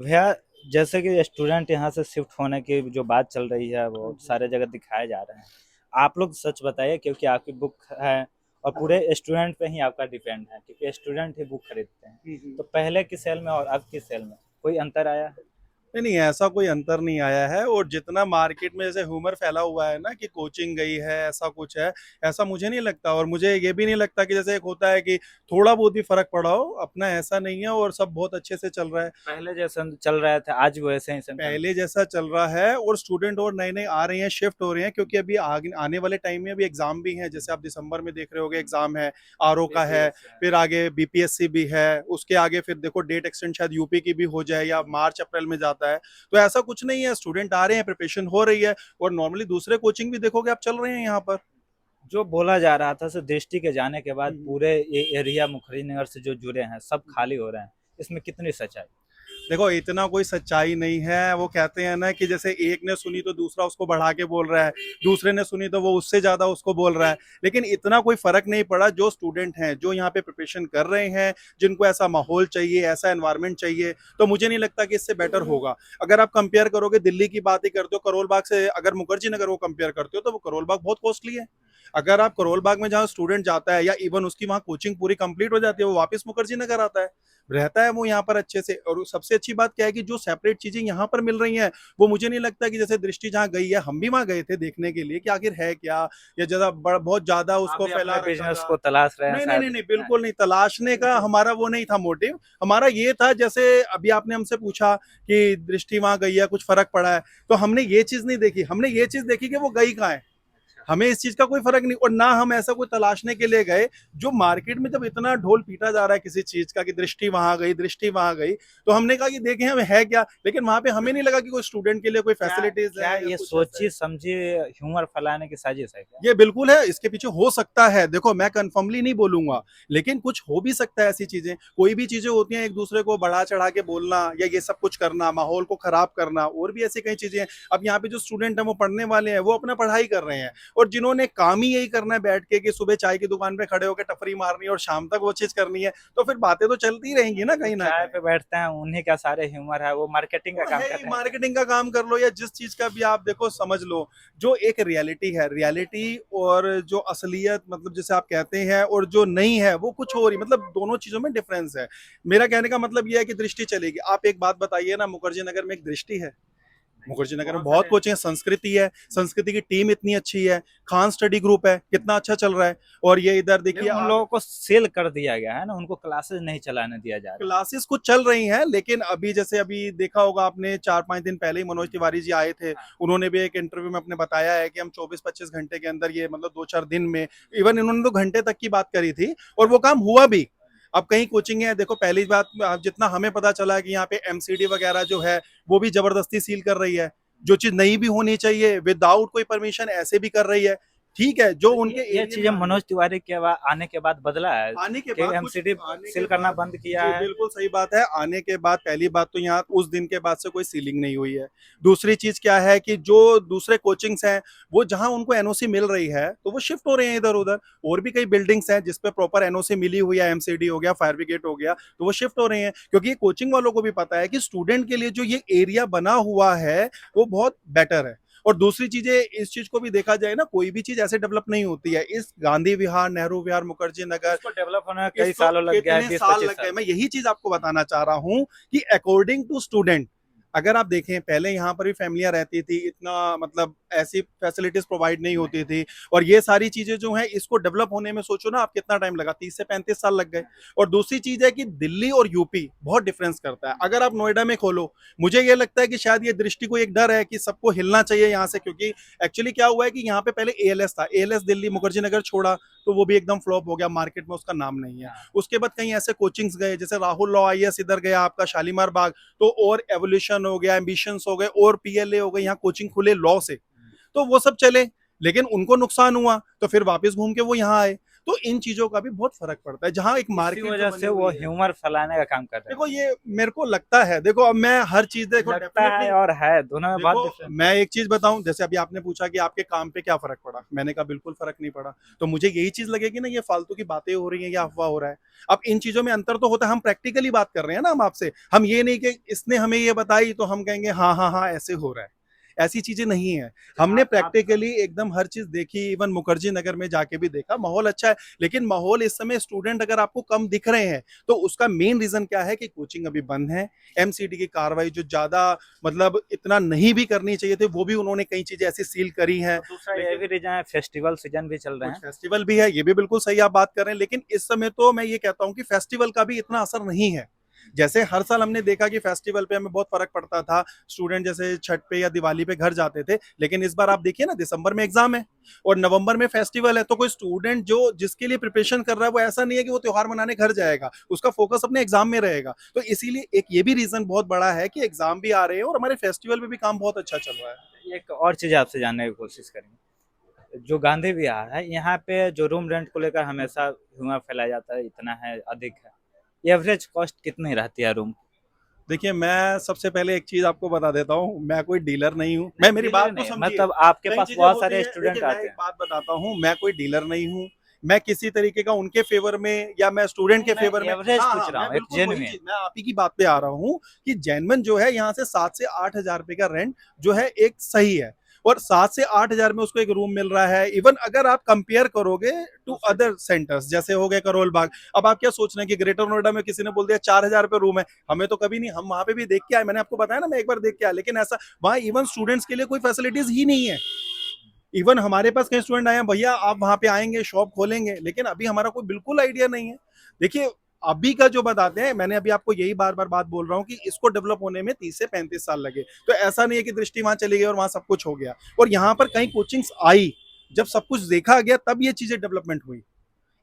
भैया, जैसे कि स्टूडेंट यहाँ से शिफ्ट होने की जो बात चल रही है वो सारे जगह दिखाए जा रहे हैं। आप लोग सच बताइए, क्योंकि आपकी बुक है और पूरे स्टूडेंट पे ही आपका डिपेंड है, क्योंकि स्टूडेंट ही बुक खरीदते हैं। तो पहले की सेल में और अब की सेल में कोई अंतर आया है? नहीं नहीं, ऐसा कोई अंतर नहीं आया है। और जितना मार्केट में जैसे ह्यूमर फैला हुआ है ना कि कोचिंग गई है, ऐसा कुछ है, ऐसा मुझे नहीं लगता। और मुझे ये भी नहीं लगता कि जैसे एक होता है कि थोड़ा बहुत भी फर्क पड़ा हो, अपना ऐसा नहीं है और सब बहुत अच्छे से चल रहा है। पहले जैसे चल रहे थे आज भी वैसे ही सेंटर में? पहले जैसा चल रहा है और स्टूडेंट और नए नए आ रहे हैं, शिफ्ट हो रहे हैं, क्योंकि अभी आगे आने वाले टाइम में अभी एग्जाम भी है। जैसे आप दिसंबर में देख रहे होगे एग्जाम है, आरओ का है, फिर आगे बीपीएससी भी है, उसके आगे फिर देखो डेट एक्सटेंड शायद यूपी की भी हो जाए या मार्च अप्रैल में जाता है। तो ऐसा कुछ नहीं है, स्टूडेंट आ रहे हैं, प्रिपरेशन हो रही है। और नॉर्मली दूसरे कोचिंग भी देखोगे आप चल रहे हैं यहाँ पर। जो बोला जा रहा था सर, दृष्टि के जाने के बाद हम्म। पूरे ये एरिया मुखर्जी नगर से जो जुड़े हैं सब खाली हो रहे हैं, इसमें कितनी सच्चाई? देखो, इतना कोई सच्चाई नहीं है। वो कहते हैं ना कि जैसे एक ने सुनी तो दूसरा उसको बढ़ा के बोल रहा है, दूसरे ने सुनी तो वो उससे ज्यादा उसको बोल रहा है। लेकिन इतना कोई फर्क नहीं पड़ा। जो स्टूडेंट हैं, जो यहाँ पे प्रिपरेशन कर रहे हैं, जिनको ऐसा माहौल चाहिए, ऐसा एनवायरनमेंट चाहिए, तो मुझे नहीं लगता कि इससे बेटर होगा। अगर आप कंपेयर करोगे, दिल्ली की बात ही करते हो, करोल बाग से अगर मुखर्जी नगर को कंपेयर करते हो, तो वो करोल बाग बहुत कॉस्टली है। अगर आप करोल बाग में जहाँ स्टूडेंट जाता है या इवन उसकी वहाँ कोचिंग पूरी कंप्लीट हो जाती है, वो वापस मुखर्जी नगर आता है, रहता है वो यहाँ पर अच्छे से। और सबसे अच्छी बात क्या है कि जो सेपरेट चीजें यहाँ पर मिल रही हैं, वो मुझे नहीं लगता कि जैसे दृष्टि जहाँ गई है, हम भी वहां गए थे देखने के लिए कि आखिर है क्या, या ज्यादा बहुत ज्यादा आप उसको भी फैला अपने रखा बिजनेस था। को तलाश रहे हैं नहीं नहीं नहीं शायद। नहीं, बिल्कुल नहीं, तलाशने का हमारा वो नहीं था मोटिव। हमारा ये था, जैसे अभी आपने हमसे पूछा कि दृष्टि वहां गई है, कुछ फर्क पड़ा है, तो हमने ये चीज नहीं देखी। हमने ये चीज देखी कि वो गई कहाँ है। हमें इस चीज का कोई फर्क नहीं, और ना हम ऐसा कोई तलाशने के लिए गए। जो मार्केट में जब इतना ढोल पीटा जा रहा है किसी चीज का कि दृष्टि वहां गई, दृष्टि वहां गई, तो हमने कहा कि देखें हमें है क्या। लेकिन वहां पे हमें नहीं लगा कि कोई स्टूडेंट के लिए कोई क्या फैसिलिटीज क्या है या ये कुछ ऐसा है। सोची समझी ह्यूमर फैलाने की साजिश है क्या? ये बिल्कुल है, इसके पीछे हो सकता है। देखो, मैं कंफर्मली नहीं बोलूंगा, लेकिन कुछ हो भी सकता है। ऐसी चीजें, कोई भी चीजें होती हैं, एक दूसरे को बढ़ा चढ़ा के बोलना या ये सब कुछ करना, माहौल को खराब करना, और भी ऐसी कई चीजें हैं। अब यहाँ पे जो स्टूडेंट है वो पढ़ने वाले हैं, वो अपना पढ़ाई कर रहे हैं। और जिन्होंने काम ही यही करना है बैठ के कि सुबह चाय की दुकान पे खड़े होकर टफरी मारनी है और शाम तक वो चीज करनी है, तो फिर बातें तो चलती रहेंगी ना जो कहीं ना चाय कहीं। पे बैठते हैं उन्हीं का सारे ह्यूमर है, वो मार्केटिंग का वो काम है कर ही, रहे हैं। मार्केटिंग का काम कर लो या जिस चीज का भी आप देखो समझ लो। जो एक रियलिटी है, रियलिटी और जो असलियत, मतलब जैसे आप कहते हैं, और जो नहीं है वो कुछ और ही, मतलब दोनों चीजों में डिफरेंस है। मेरा कहने का मतलब ये है कि दृष्टि चलेगी। आप एक बात बताइए ना, मुखर्जी नगर में एक दृष्टि है? मुखर्जी नगर में बहुत बहुत सारे कोचिंग है, संस्कृति है, संस्कृति की टीम इतनी अच्छी है, खान स्टडी ग्रुप है, कितना अच्छा चल रहा है। और ये इधर देखिए लेकिन उन लोगों को सेल कर दिया गया है ना, उनको क्लासेस नहीं चलाने दिया जा रहा है। क्लासेस कुछ चल रही हैं, लेकिन अभी जैसे अभी देखा होगा आपने, 4-5 दिन पहले ही मनोज तिवारी जी आए थे। हाँ। उन्होंने भी एक इंटरव्यू में अपने बताया है कि हम 24-25 घंटे के अंदर, ये मतलब 2-4 दिन में, इवन इन्होंने तो घंटे तक की बात करी थी, और वो काम हुआ भी। अब कहीं कोचिंग है, देखो पहली बात, जितना हमें पता चला है कि यहाँ पे एमसीडी वगैरह जो है वो भी जबरदस्ती सील कर रही है। जो चीज नहीं भी होनी चाहिए, विदाउट कोई परमिशन ऐसे भी कर रही है। ठीक है, जो तो उनके ये एरिया में चीजें आ रही है। मनोज तिवारी के आने के बाद बदला है आने के कि बाद कुछ, एमसीडी आने के सील करना बाद, बंद किया जी है? बिल्कुल सही बात है। आने के बाद पहली बात तो यहाँ उस दिन के बाद से कोई सीलिंग नहीं हुई है। दूसरी चीज क्या है कि जो दूसरे कोचिंग्स हैं, वो जहां उनको एनओसी मिल रही है तो वो शिफ्ट हो रहे हैं इधर उधर। और भी कई बिल्डिंग्स हैं जिसपे प्रॉपर एनओसी मिली हुई है, एमसीडी हो गया, फायर ब्रिगेड हो गया, तो वो शिफ्ट हो रहे हैं। क्योंकि ये कोचिंग वालों को भी पता है कि स्टूडेंट के लिए जो ये एरिया बना हुआ है वो बहुत बेटर है। और दूसरी चीजें, इस चीज को भी देखा जाए ना, कोई भी चीज ऐसे डेवलप नहीं होती है। इस गांधी विहार, नेहरू विहार, मुखर्जी नगर, इसको डेवलप होने में कई इसको सालों लग गया है, कितने बीस साल पच्चीस लग गए। साल मैं यही चीज आपको बताना चाह रहा हूं कि अकॉर्डिंग टू स्टूडेंट, अगर आप देखें पहले यहाँ पर भी फैमिलियां रहती थी, इतना मतलब ऐसी फैसिलिटीज प्रोवाइड नहीं होती थी। और ये सारी चीजें जो है, इसको डेवलप होने में सोचो ना आप कितना टाइम लगा, 30 से 35 साल लग गए। और दूसरी चीज है कि दिल्ली और यूपी बहुत डिफरेंस करता है। अगर आप नोएडा में खोलो, मुझे ये लगता है कि शायद ये दृष्टि को एक डर है कि सबको हिलना चाहिए यहाँ से, क्योंकि एक्चुअली क्या हुआ है कि यहाँ पे पहले एएलएस था, एएलएस दिल्ली मुखर्जी नगर छोड़ा तो वो भी एकदम फ्लॉप हो गया, मार्केट में उसका नाम नहीं है। उसके बाद कहीं ऐसे कोचिंग्स गए, जैसे राहुल लॉ आईएएस इधर गया आपका शालीमार बाग, तो और एवोल्यूशन हो गया, एम्बिशंस हो गए, और पीएलए हो गए, यहाँ कोचिंग खुले लॉ से, तो वो सब चले। लेकिन उनको नुकसान हुआ तो फिर वापस घूम के वो यहाँ आए। तो इन चीजों का भी बहुत फर्क पड़ता है, जहाँ एक इसी मार्केट जो वजह बनी से वो हुई है। ह्यूमर फैलाने का काम कर रहे देखो ये मेरे को लगता है, देखो अब मैं हर चीज देखो हैं। लगता डेफिनेटली, है और है, दोनों में बहुत देखो डिफरेंस है। मैं एक चीज बताऊं, जैसे अभी आपने पूछा कि आपके काम पे क्या फर्क पड़ा, मैंने कहा बिल्कुल फर्क नहीं पड़ा। तो मुझे यही चीज लगेगी ना, ये फालतू की बातें हो रही हैं या अफवाह हो रहा है। अब इन चीजों में अंतर तो होता है, हम प्रैक्टिकली बात कर रहे हैं ना हम आपसे, हम ये नहीं कि इसने हमें ये बताई तो हम कहेंगे हाँ हाँ हाँ ऐसे हो रहा है, ऐसी चीजें नहीं है। हमने आप प्रैक्टिकली एकदम हर चीज देखी, इवन मुखर्जी नगर में जाके भी देखा, माहौल अच्छा है। लेकिन माहौल इस समय स्टूडेंट अगर आपको कम दिख रहे हैं तो उसका मेन रीजन क्या है कि कोचिंग अभी बंद है। एमसीडी की कार्रवाई जो ज्यादा मतलब इतना नहीं भी करनी चाहिए थे, वो भी उन्होंने कई चीजें ऐसी सील करी हैं। और दूसरा ये लेकिन भी रीजन है, फेस्टिवल सीजन भी चल रहे कुछ हैं। फेस्टिवल भी है, ये भी बिल्कुल सही आप बात कर रहे हैं, लेकिन इस समय तो मैं ये कहता हूँ कि फेस्टिवल का भी इतना असर नहीं है। जैसे हर साल हमने देखा कि फेस्टिवल पे हमें बहुत फर्क पड़ता था, स्टूडेंट जैसे छठ पे या दिवाली पे घर जाते थे, लेकिन इस बार आप देखिए ना, दिसंबर में एग्जाम है और नवंबर में फेस्टिवल है, तो कोई स्टूडेंट जो जिसके लिए प्रिपरेशन कर रहा है वो ऐसा नहीं है कि वो त्योहार मनाने घर जाएगा, उसका फोकस अपने एग्जाम में रहेगा। तो इसीलिए एक ये भी रीजन बहुत बड़ा है कि एग्जाम भी आ रहे हैं और हमारे फेस्टिवल में भी काम बहुत अच्छा चल रहा है। एक और चीज आपसे जानने की कोशिश करेंगे, जो गांधी विहार है यहाँ पे जो रूम रेंट को लेकर हमेशा ह्यूमर फैलाया जाता है, इतना है, अधिक है। एवरेज कॉस्ट कितनी रहती है रूम? देखिए मैं सबसे पहले एक चीज आपको बता देता हूँ, मैं कोई डीलर नहीं हूँ, मैं नहीं मेरी डीलर बात को नहीं, समझिए। मतलब आपके कई पास चीजें बहुत होती सारे हैं, देखिए स्टूडेंट मैं आते एक हैं। बात बताता हूँ, मैं कोई डीलर नहीं हूँ, मैं किसी तरीके का उनके फेवर में या मैं स्टूडेंट नहीं के मैं फेवर में, एवरेज हाँ पूछ हाँ रहा मैं हूँ, एक बिल्कुल वही जेन्युइन। चीज, मैं आप ही की बात पे आ रहा हूँ कि जैनमन जो है यहाँ से 7 से 8 हजार रुपए का रेंट जो है एक सही है, और 7 से 8 हजार में उसको एक रूम मिल रहा है। इवन अगर आप कंपेयर करोगे टू अदर सेंटर्स, जैसे हो गए करोल बाग, अब आप क्या सोच रहे हैं कि ग्रेटर नोएडा में किसी ने बोल दिया 4 हजार रुपये रूम है, हमें तो कभी नहीं, हम वहां पे भी देख के आए, मैंने आपको बताया ना मैं एक बार देख के आया, लेकिन ऐसा वहां इवन स्टूडेंट्स के लिए कोई फैसिलिटीज ही नहीं है। इवन हमारे पास कई स्टूडेंट आए हैं, भैया आप वहां पे आएंगे शॉप खोलेंगे, लेकिन अभी हमारा कोई बिल्कुल आइडिया नहीं है। देखिए अभी का जो बताते हैं, मैंने अभी आपको यही बार बार बात बोल रहा हूँ कि इसको डेवलप होने में 30 से 35 साल लगे, तो ऐसा नहीं है कि दृष्टि वहां चली गई और वहां सब कुछ हो गया। और यहाँ पर कई कोचिंग्स आई, जब सब कुछ देखा गया तब ये चीजें डेवलपमेंट हुई।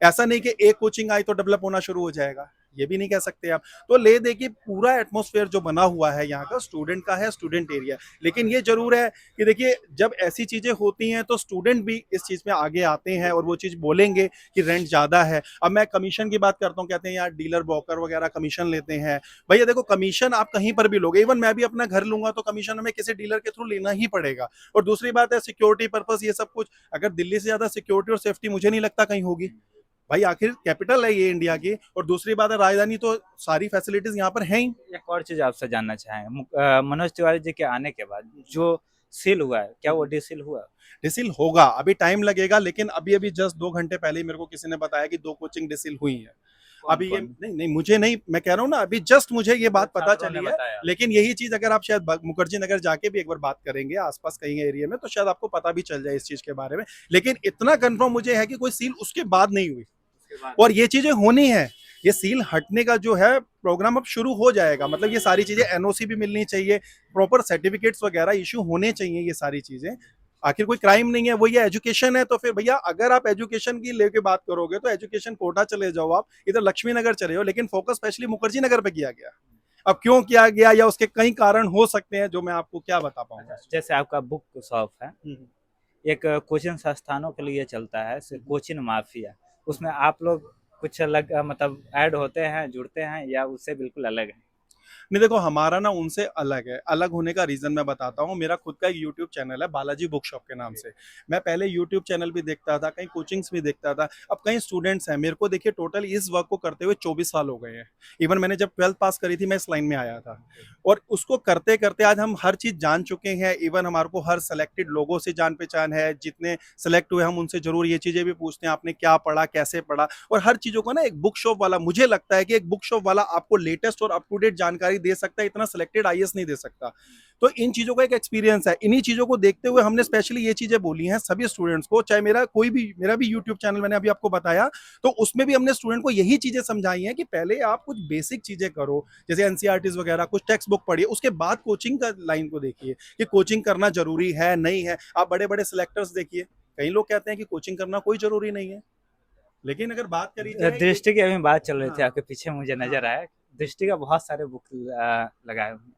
ऐसा नहीं कि एक कोचिंग आई तो डेवलप होना शुरू हो जाएगा, ये भी नहीं कह सकते आप। तो ले दे कि पूरा एटमॉस्फेयर जो बना हुआ है यहाँ का स्टूडेंट का है, स्टूडेंट एरिया। लेकिन ये जरूर है कि देखिए जब ऐसी चीजें होती हैं तो स्टूडेंट भी इस चीज में आगे आते हैं और वो चीज बोलेंगे कि रेंट ज्यादा है। अब मैं कमीशन की बात करता हूँ, कहते हैं यार डीलर ब्रोकर वगैरह कमीशन लेते हैं। भैया देखो कमीशन आप कहीं पर भी लोगे, इवन मैं भी अपना घर लूंगा तो कमीशन हमें किसी डीलर के थ्रू लेना ही पड़ेगा। और दूसरी बात है सिक्योरिटी पर्पज, ये सब कुछ, अगर दिल्ली से ज्यादा सिक्योरिटी और सेफ्टी मुझे नहीं लगता कहीं होगी। भाई आखिर कैपिटल है ये इंडिया की, और दूसरी बात है राजधानी, तो सारी फैसिलिटीज यहाँ पर हैं ही। एक और चीज आपसे जानना चाहेंगे, मनोज तिवारी जी के आने के बाद जो सील हुआ है, क्या वो डिसील हुआ? डिसिल होगा, अभी टाइम लगेगा, लेकिन अभी अभी जस्ट 2 घंटे पहले ही मेरे को किसी ने बताया कि 2 कोचिंग डिसिल हुई है। कौन अभी ये कौन? नहीं नहीं, मुझे नहीं, मैं कह रहा हूँ ना अभी जस्ट मुझे ये बात पता छात्रों ने चली है। बताया। लेकिन यही चीज अगर आप शायद मुखर्जी नगर जाके भी एक बार बात करेंगे आसपास कहीं एरिया में, तो शायद आपको पता भी चल जाए इस चीज के बारे में। लेकिन इतना कंफर्म मुझे है कि कोई सील उसके बाद नहीं हुई, उसके बाद और ये चीजें होनी है। ये सील हटने का जो है प्रोग्राम अब शुरू हो जाएगा, मतलब ये सारी चीजें एनओसी भी मिलनी चाहिए, प्रॉपर सर्टिफिकेट्स वगैरह इशू होने चाहिए, ये सारी चीजें। आखिर कोई क्राइम नहीं है, वो ये एजुकेशन है, तो फिर भैया अगर आप एजुकेशन की लेके बात करोगे तो एजुकेशन कोटा चले जाओ, आप इधर लक्ष्मी नगर चले जाओ, लेकिन फोकस स्पेशली मुखर्जी नगर पे किया गया। अब क्यों किया गया या उसके कई कारण हो सकते हैं जो मैं आपको क्या बता पाऊंगा। जैसे आपका बुक शॉप है, एक कोचिंग संस्थानों के लिए चलता है, कोचिंग माफिया, उसमें आप लोग कुछ अलग मतलब ऐड होते हैं, जुड़ते हैं, या उससे बिल्कुल अलग है? नहीं देखो हमारा ना उनसे अलग है, अलग होने का रीजन मैं बताता हूँ। मेरा खुद का एक यूट्यूब चैनल है बालाजी बुक शॉप के नाम से। मैं पहले यूट्यूब चैनल भी देखता था, कई कोचिंग्स भी देखता था। अब कई स्टूडेंट्स हैं मेरे को, देखिए टोटल इस वर्क को करते हुए 24 साल हो गए हैं। इवन मैंने जब 12th पास करी थी मैं इस लाइन में आया था, और उसको करते करते आज हम हर चीज जान चुके हैं। इवन हमारे को हर सेलेक्टेड लोगों से जान पहचान है, जितने सेलेक्ट हुए हम उनसे जरूर ये चीजें भी पूछते हैं आपने क्या पढ़ा, कैसे पढ़ा। और हर चीजों को ना एक बुक शॉप वाला, मुझे लगता है कि एक बुक शॉप वाला आपको लेटेस्ट और अप टू डेट जानकारी दे सकता है, इतना सिलेक्टेड आईएएस नहीं दे सकता। तो इन चीजों का एक एक्सपीरियंस है, इन्हीं चीजों को देखते हुए हमने स्पेशली ये चीजें बोली हैं सभी स्टूडेंट्स को। चाहे मेरा भी यूट्यूब चैनल मैंने अभी आपको बताया, तो उसमें भी हमने स्टूडेंट को यही चीजें समझाई हैं कि पहले आप कुछ बेसिक चीजें करो, जैसे एनसीईआरटीज वगैरह कुछ टेक्स्ट बुक पढ़िए, उसके बाद कोचिंग का लाइन को देखिए कि कोचिंग करना जरूरी है नहीं है। आप बड़े बड़े सिलेक्टर्स देखिए, कई लोग कहते हैं कि कोचिंग करना कोई जरूरी नहीं है, लेकिन अगर बात करी जाए एक, दृष्टि की अभी बात चल रही थी, हाँ आपके पीछे मुझे नजर हाँ आया, दृष्टि का बहुत सारे बुक लगाए हुए हैं,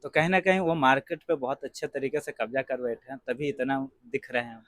तो कहीं ना कहीं वो मार्केट पे बहुत अच्छे तरीके से कब्जा कर बैठे हैं, तभी इतना दिख रहे हैं।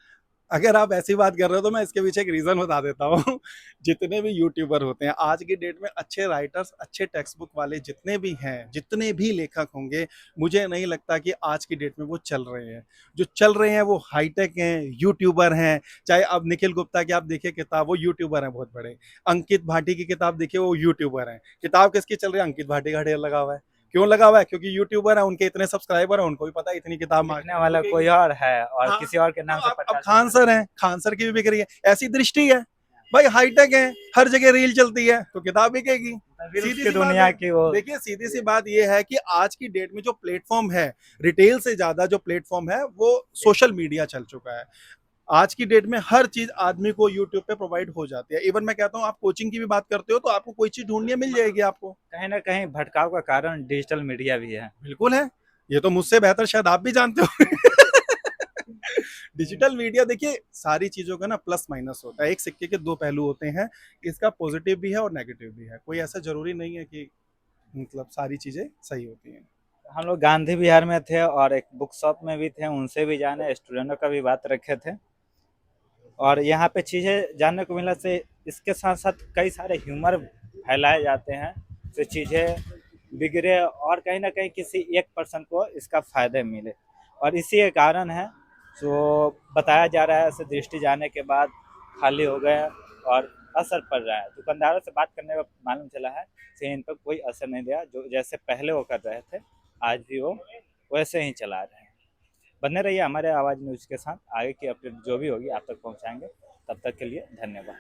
अगर आप ऐसी बात कर रहे हो तो मैं इसके पीछे एक रीज़न बता देता हूँ। जितने भी यूट्यूबर होते हैं आज की डेट में, अच्छे राइटर्स, अच्छे टेक्स्ट बुक वाले जितने भी हैं, जितने भी लेखक होंगे, मुझे नहीं लगता कि आज की डेट में वो चल रहे हैं। जो चल रहे हैं वो हाईटेक हैं, यूट्यूबर हैं। चाहे अब निखिल गुप्ता की आप देखिए किताब, वो यूट्यूबर हैं बहुत बड़े। अंकित भाटी की किताब देखिए, वो यूट्यूबर हैं। किताब किसकी चल रही है? अंकित भाटी का ढेर लगा हुआ है। क्यों लगा हुआ है? क्योंकि यूट्यूबर है, उनके इतने सब्सक्राइबर हैं, उनको भी पता है इतनी किताब लिखने मार्केट में वाला कोई बिकेगी। और है और हाँ, किसी और के तो नाम से अब प्रचार चल खान रहा सर हैं, खान सर की भी बिक रही है। ऐसी दृष्टि है भाई, हाईटेक है, हर जगह रील चलती है तो किताब बिकेगी। है। रील्स सीधी की सी बात दुनिया है। की वो देखिए सीधी सी बात ये है कि आज की डेट में जो प्लेटफॉर्म है, रिटेल से ज्यादा जो प्लेटफॉर्म है वो सोशल मीडिया चल चुका है। आज की डेट में हर चीज आदमी को यूट्यूब पे प्रोवाइड हो जाती है। इवन मैं कहता हूँ, आप कोचिंग की भी बात करते हो तो आपको कोई चीज ढूंढनी मिल जाएगी आपको। कहीं ना कहीं भटकाव का कारण डिजिटल मीडिया भी है। बिल्कुल है। ये तो मुझसे बेहतर शायद आप भी जानते हो। डिजिटल मीडिया देखिए, सारी चीजों का ना प्लस माइनस होता है, एक सिक्के के दो पहलू होते हैं। इसका पॉजिटिव भी है और नेगेटिव भी है, कोई ऐसा जरूरी नहीं है कि मतलब सारी चीजें सही होती हैं। हम लोग गांधी विहार में थे और एक बुक शॉप में भी थे, उनसे भी जाने, स्टूडेंटों का भी बात रखे थे और यहाँ पे चीज़ें जानने को मिला से इसके साथ साथ कई सारे ह्यूमर फैलाए जाते हैं, तो चीज़ें बिगड़े और कहीं ना कहीं किसी एक पर्सन को इसका फ़ायदे मिले, और इसी के कारण है जो बताया जा रहा है ऐसे दृष्टि जाने के बाद खाली हो गए और असर पड़ रहा है। दुकानदारों से बात करने पर मालूम चला है कि इन पर कोई असर नहीं दिया, जो जैसे पहले वो कर रहे थे आज भी वो वैसे ही चला रहे हैं। बने रहिए हमारे आवाज़ न्यूज़ के साथ, आगे की अपडेट जो भी होगी आप तक पहुंचाएंगे। तब तक के लिए धन्यवाद।